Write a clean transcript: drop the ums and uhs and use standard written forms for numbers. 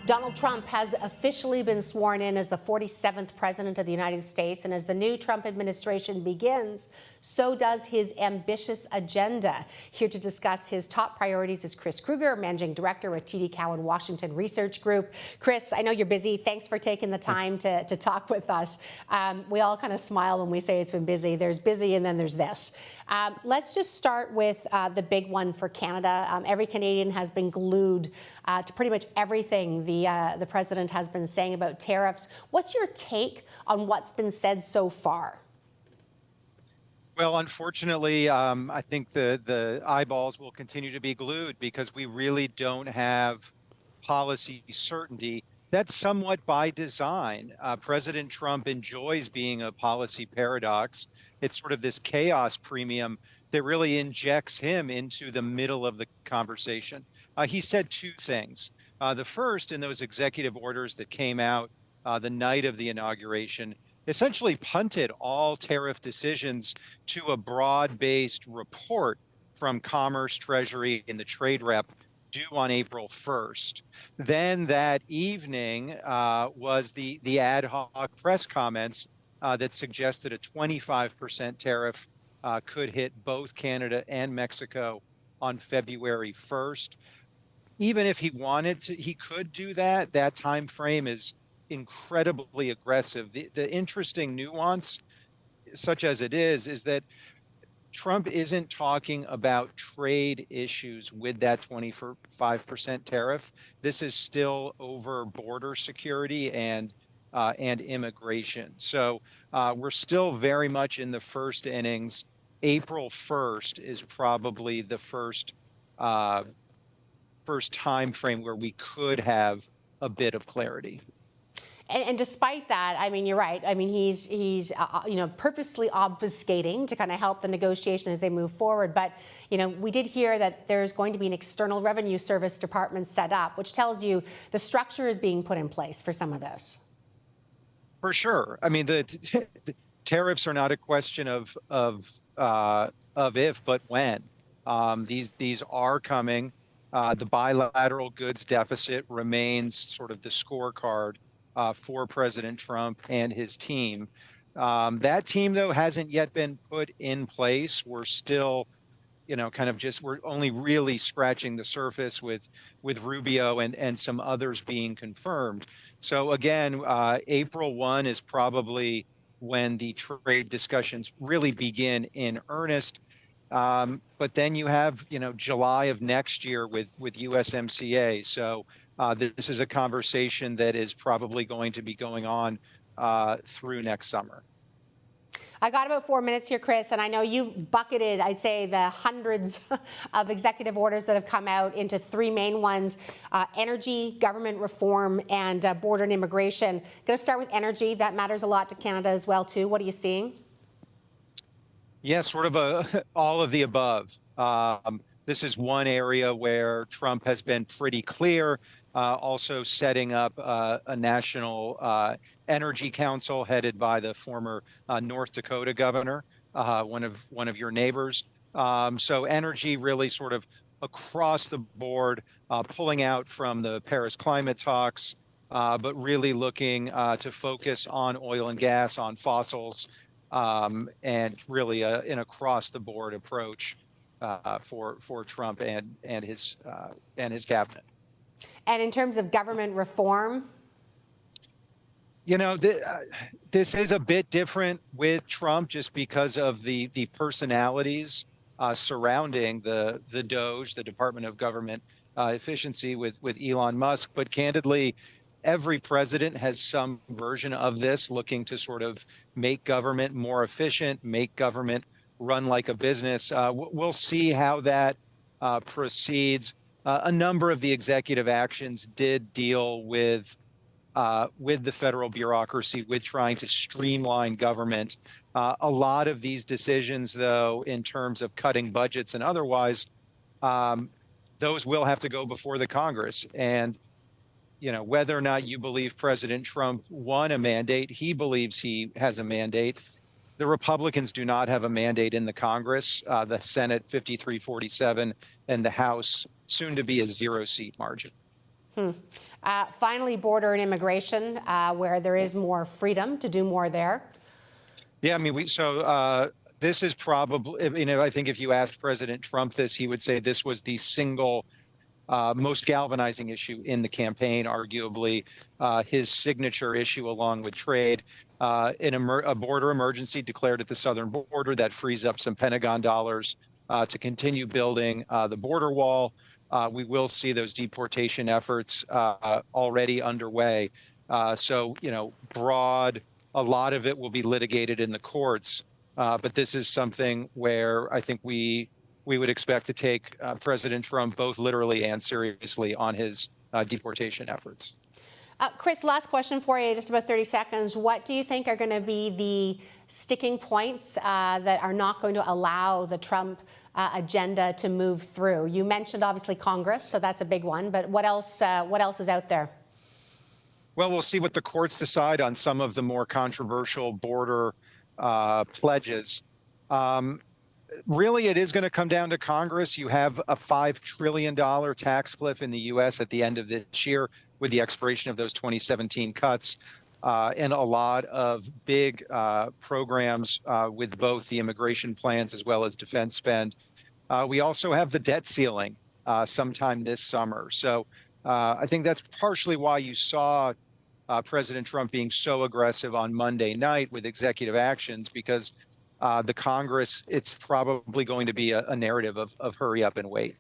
Donald Trump has officially been sworn in as the 47th president of the United States. And as the new Trump administration begins, so does his ambitious agenda. Here to discuss his top priorities is Chris Krueger, managing director with TD Cowen Washington Research Group. Chris, I know you're busy. Thanks for taking the time to talk with us. We all kind of smile when we say it's been busy. There's busy and then there's this. Let's just start with the big one for Canada. Every Canadian has been glued to pretty much everything the president has been saying about tariffs. What's your take on what's been said so far? Well, unfortunately, I think the eyeballs will continue to be glued because we really don't have policy certainty. That's somewhat by design. President Trump enjoys being a policy paradox. It's sort of this chaos premium that really injects him into the middle of the conversation. He said two things. The first, in those executive orders that came out the night of the inauguration, essentially punted all tariff decisions to a broad-based report from Commerce, Treasury, and the trade rep due on April 1st. Then that evening was the ad hoc press comments that suggested a 25% tariff could hit both Canada and Mexico on February 1st. Even if he wanted to, he could do that. That time frame is incredibly aggressive. The interesting nuance, such as it is that Trump isn't talking about trade issues with that 25% tariff. This is still over border security and immigration. So we're still very much in the first innings. April 1st is probably the first time frame where we could have a bit of clarity. And despite that, I mean, you're right. I mean, he's purposely obfuscating to kind of help the negotiation as they move forward. But, we did hear that there's going to be an external revenue service department set up, which tells you the structure is being put in place for some of this. For sure. I mean, the tariffs are not a question of if, but when. These are coming. The bilateral goods deficit remains sort of the scorecard for President Trump and his team. That team, though, hasn't yet been put in place. We're still, we're only really scratching the surface with Rubio and some others being confirmed. So again, April 1 is probably when the trade discussions really begin in earnest. But then you have, July of next year with USMCA. So this is a conversation that is probably going to be going on through next summer. I got about 4 minutes here, Chris, and I know you've bucketed, I'd say, the hundreds of executive orders that have come out into three main ones: energy, government reform, and border and immigration. Going to start with energy. That matters a lot to Canada as well, too. What are you seeing? Yeah, sort of all of the above. This is one area where Trump has been pretty clear, also setting up a national energy council headed by the former North Dakota governor, one of your neighbors. So energy really sort of across the board, pulling out from the Paris climate talks, but really looking to focus on oil and gas, on fossils, and really an across-the-board approach for Trump and his cabinet. And in terms of government reform, this is a bit different with Trump just because of the personalities surrounding the DOGE, the Department of Government Efficiency, with Elon Musk. But candidly, every president has some version of this, looking to sort of make government more efficient, make government run like a business. We'll see how that proceeds. A number of the executive actions did deal with the federal bureaucracy, with trying to streamline government. A lot of these decisions, though, in terms of cutting budgets and otherwise, those will have to go before the Congress. And whether or not you believe President Trump won a mandate, he believes he has a mandate. The Republicans do not have a mandate in the Congress, the Senate 53-47, and the House soon to be a 0-seat margin. Finally, border and immigration, where there is more freedom to do more there. Yeah, I mean, this is probably, I think if you asked President Trump this, he would say this was the single most galvanizing issue in the campaign, arguably his signature issue along with trade. A border emergency declared at the southern border that frees up some Pentagon dollars to continue building the border wall. We will see those deportation efforts already underway. Broad, a lot of it will be litigated in the courts. But this is something where I think we would expect to take President Trump both literally and seriously on his deportation efforts. Chris, last question for you, just about 30 seconds. What do you think are going to be the sticking points that are not going to allow the Trump agenda to move through? You mentioned obviously Congress, so that's a big one. But what else is out there? Well, we'll see what the courts decide on some of the more controversial border pledges. Really, it is going to come down to Congress. You have a $5 trillion tax cliff in the U.S. at the end of this year with the expiration of those 2017 cuts, and a lot of big programs with both the immigration plans as well as defense spend. We also have the debt ceiling sometime this summer. So I think that's partially why you saw President Trump being so aggressive on Monday night with executive actions, because the Congress, it's probably going to be a narrative of hurry up and wait.